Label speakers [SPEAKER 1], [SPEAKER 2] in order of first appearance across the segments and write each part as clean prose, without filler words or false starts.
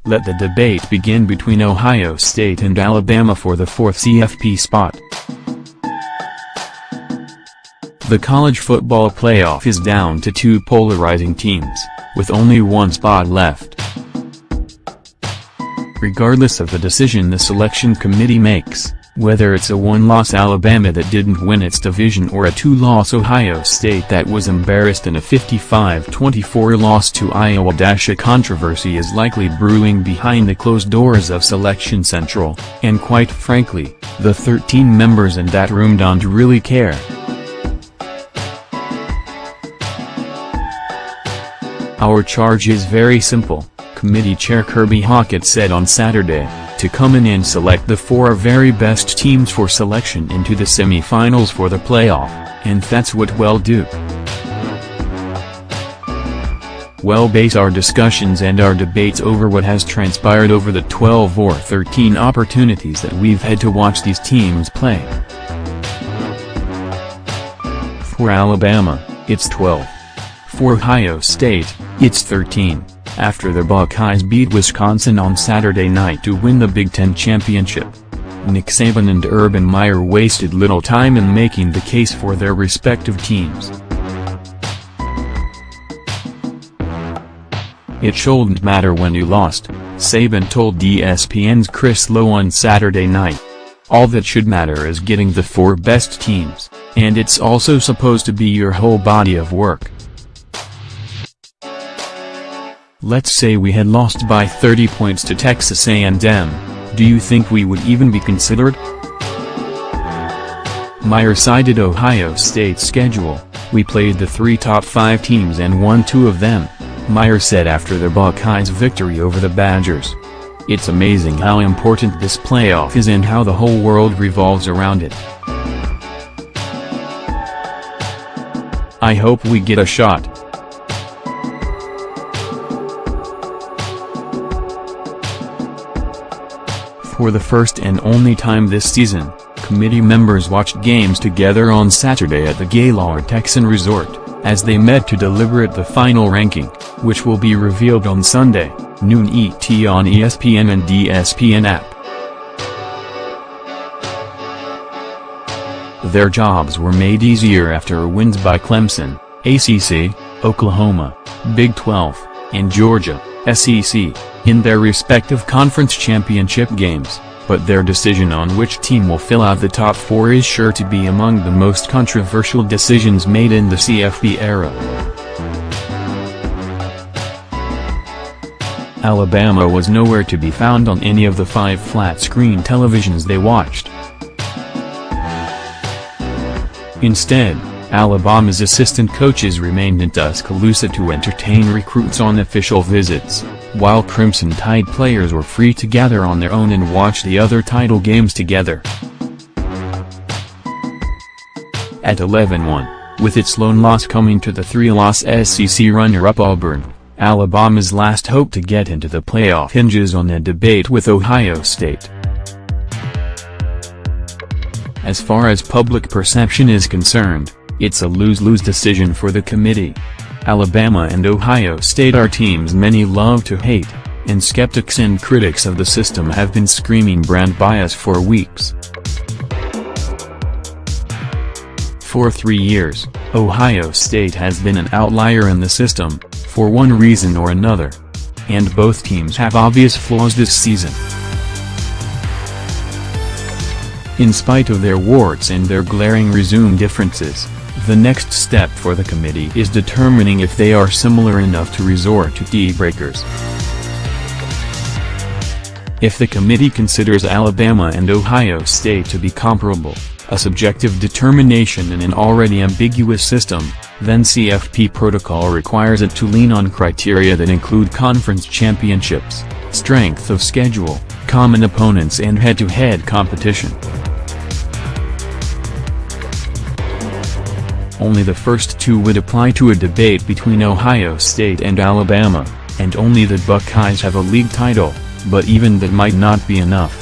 [SPEAKER 1] Let the debate begin between Ohio State and Alabama for the fourth CFP spot. The college football playoff is down to two polarizing teams, with only one spot left. Regardless of the decision the selection committee makes, whether it's a one-loss Alabama that didn't win its division or a two-loss Ohio State that was embarrassed in a 55-24 loss to Iowa, a controversy is likely brewing behind the closed doors of Selection Central, and quite frankly, the 13 members in that room don't really care. Our charge is very simple, Committee Chair Kirby Hockett said on Saturday, to come in and select the four very best teams for selection into the semifinals for the playoff, and that's what we'll do. We'll base our discussions and our debates over what has transpired over the 12 or 13 opportunities that we've had to watch these teams play. For Alabama, it's 12. For Ohio State, it's 13. After the Buckeyes beat Wisconsin on Saturday night to win the Big Ten championship. Nick Saban and Urban Meyer wasted little time in making the case for their respective teams. It shouldn't matter when you lost, Saban told ESPN's Chris Lowe on Saturday night. All that should matter is getting the four best teams, and it's also supposed to be your whole body of work. Let's say we had lost by 30 points to Texas A&M, do you think we would even be considered? Meyer cited Ohio State's schedule, we played the three top 5 teams and won 2 of them, Meyer said after the Buckeyes' victory over the Badgers. It's amazing how important this playoff is and how the whole world revolves around it. I hope we get a shot. For the first and only time this season, committee members watched games together on Saturday at the Gaylord Texan Resort, as they met to deliberate the final ranking, which will be revealed on Sunday, noon ET on ESPN and ESPN app. Their jobs were made easier after wins by Clemson, ACC, Oklahoma, Big 12, and Georgia, SEC, in their respective conference championship games, but their decision on which team will fill out the top 4 is sure to be among the most controversial decisions made in the CFP era. Alabama was nowhere to be found on any of the 5 flat-screen televisions they watched. Instead, Alabama's assistant coaches remained in Tuscaloosa to entertain recruits on official visits, while Crimson Tide players were free to gather on their own and watch the other title games together. At 11-1, with its lone loss coming to the 3-loss SEC runner-up Auburn, Alabama's last hope to get into the playoff hinges on a debate with Ohio State. As far as public perception is concerned, it's a lose-lose decision for the committee. Alabama and Ohio State are teams many love to hate, and skeptics and critics of the system have been screaming brand bias for weeks. For 3 years, Ohio State has been an outlier in the system, for one reason or another. And both teams have obvious flaws this season. In spite of their warts and their glaring resume differences, the next step for the committee is determining if they are similar enough to resort to tie-breakers. If the committee considers Alabama and Ohio State to be comparable, a subjective determination in an already ambiguous system, then CFP protocol requires it to lean on criteria that include conference championships, strength of schedule, common opponents and head-to-head competition. Only the first 2 would apply to a debate between Ohio State and Alabama, and only the Buckeyes have a league title, but even that might not be enough.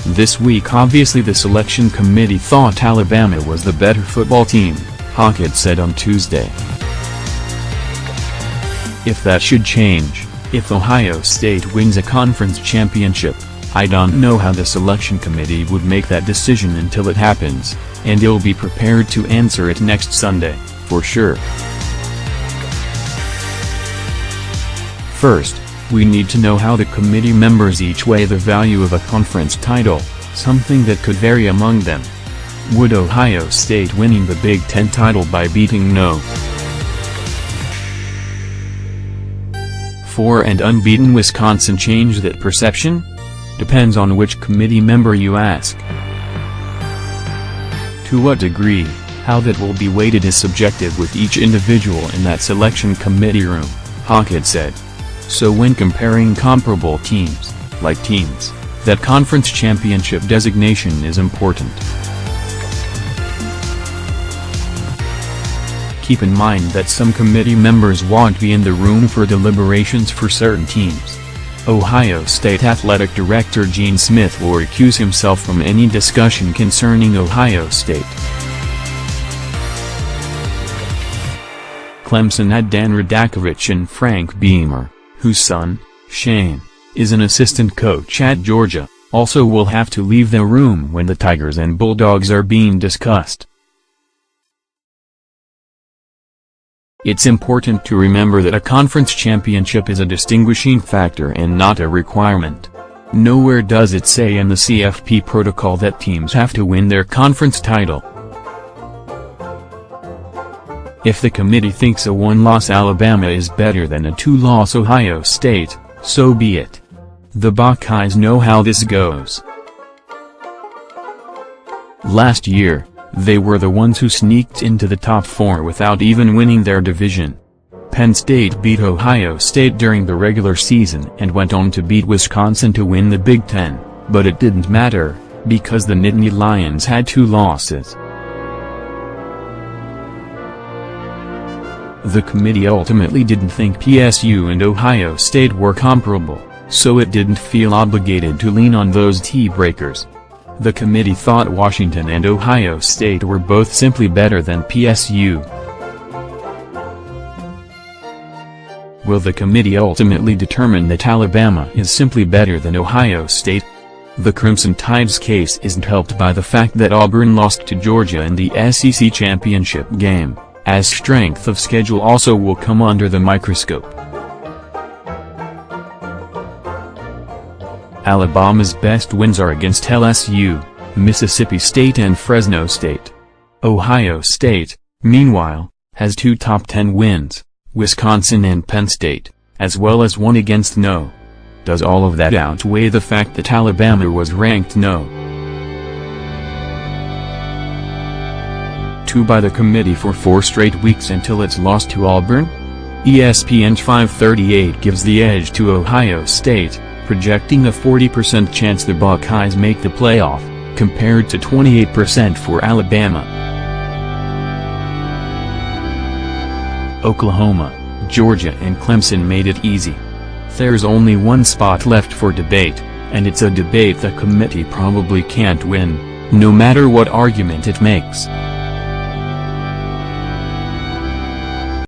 [SPEAKER 1] This week obviously the selection committee thought Alabama was the better football team, Hockett said on Tuesday. If that should change, if Ohio State wins a conference championship, I don't know how the selection committee would make that decision until it happens, and they'll be prepared to answer it next Sunday, for sure. First, we need to know how the committee members each weigh the value of a conference title, something that could vary among them. Would Ohio State winning the Big Ten title by beating No. 4 and unbeaten Wisconsin change that perception? Depends on which committee member you ask. To what degree, how that will be weighted is subjective with each individual in that selection committee room, Hockett said. So when comparing comparable teams, like teams, that conference championship designation is important. Keep in mind that some committee members won't be in the room for deliberations for certain teams. Ohio State Athletic Director Gene Smith will recuse himself from any discussion concerning Ohio State. Clemson had Dan Radakovich and Frank Beamer, whose son, Shane, is an assistant coach at Georgia, also will have to leave the room when the Tigers and Bulldogs are being discussed. It's important to remember that a conference championship is a distinguishing factor and not a requirement. Nowhere does it say in the CFP protocol that teams have to win their conference title. If the committee thinks a one-loss Alabama is better than a two-loss Ohio State, so be it. The Buckeyes know how this goes. Last year, they were the ones who sneaked into the top 4 without even winning their division. Penn State beat Ohio State during the regular season and went on to beat Wisconsin to win the Big Ten, but it didn't matter, because the Nittany Lions had 2 losses. The committee ultimately didn't think PSU and Ohio State were comparable, so it didn't feel obligated to lean on those tie-breakers. The committee thought Washington and Ohio State were both simply better than PSU. Will the committee ultimately determine that Alabama is simply better than Ohio State? The Crimson Tide's case isn't helped by the fact that Auburn lost to Georgia in the SEC championship game, as strength of schedule also will come under the microscope. Alabama's best wins are against LSU, Mississippi State and Fresno State. Ohio State, meanwhile, has 2 top 10 wins, Wisconsin and Penn State, as well as 1 against No. Does all of that outweigh the fact that Alabama was ranked No. 2 by the committee for 4 straight weeks until its loss to Auburn? ESPN 538 gives the edge to Ohio State, projecting a 40% chance the Buckeyes make the playoff, compared to 28% for Alabama. Oklahoma, Georgia and Clemson made it easy. There's only one spot left for debate, and it's a debate the committee probably can't win, no matter what argument it makes.